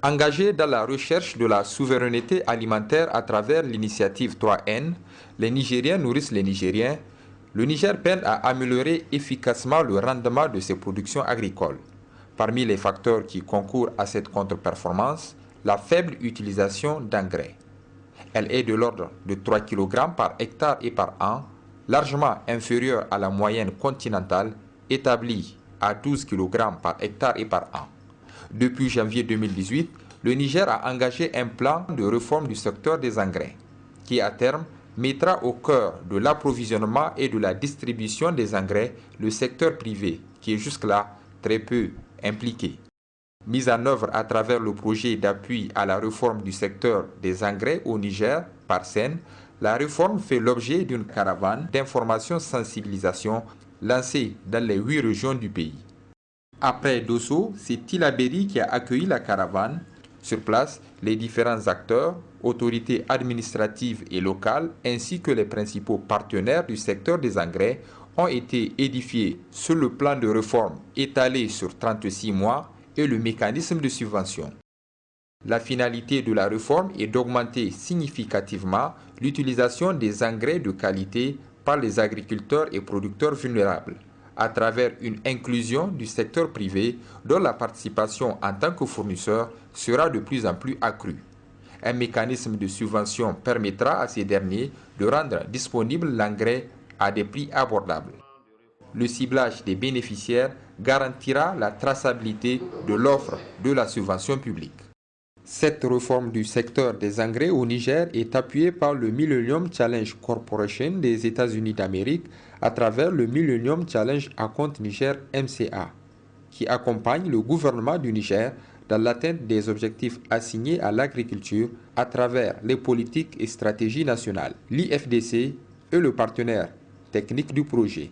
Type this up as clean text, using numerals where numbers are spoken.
Engagés dans la recherche de la souveraineté alimentaire à travers l'initiative 3N, les Nigériens nourrissent les Nigériens, le Niger peine à améliorer efficacement le rendement de ses productions agricoles. Parmi les facteurs qui concourent à cette contre-performance, la faible utilisation d'engrais. Elle est de l'ordre de 3 kg par hectare et par an, largement inférieure à la moyenne continentale établie à 12 kg par hectare et par an. Depuis janvier 2018, le Niger a engagé un plan de réforme du secteur des engrais, qui à terme mettra au cœur de l'approvisionnement et de la distribution des engrais le secteur privé, qui est jusque-là très peu impliqué. Mise en œuvre à travers le projet d'appui à la réforme du secteur des engrais au Niger par SEN, la réforme fait l'objet d'une caravane d'information-sensibilisation lancée dans les 8 régions du pays. Après Dosso, c'est Tillabéri qui a accueilli la caravane. Sur place, les différents acteurs, autorités administratives et locales, ainsi que les principaux partenaires du secteur des engrais, ont été édifiés sur le plan de réforme étalé sur 36 mois et le mécanisme de subvention. La finalité de la réforme est d'augmenter significativement l'utilisation des engrais de qualité par les agriculteurs et producteurs vulnérables, à travers une inclusion du secteur privé dont la participation en tant que fournisseur sera de plus en plus accrue. Un mécanisme de subvention permettra à ces derniers de rendre disponible l'engrais à des prix abordables. Le ciblage des bénéficiaires garantira la traçabilité de l'offre de la subvention publique. Cette réforme du secteur des engrais au Niger est appuyée par le Millennium Challenge Corporation des États-Unis d'Amérique à travers le Millennium Challenge Account Niger MCA, qui accompagne le gouvernement du Niger dans l'atteinte des objectifs assignés à l'agriculture à travers les politiques et stratégies nationales. L'IFDC est le partenaire technique du projet.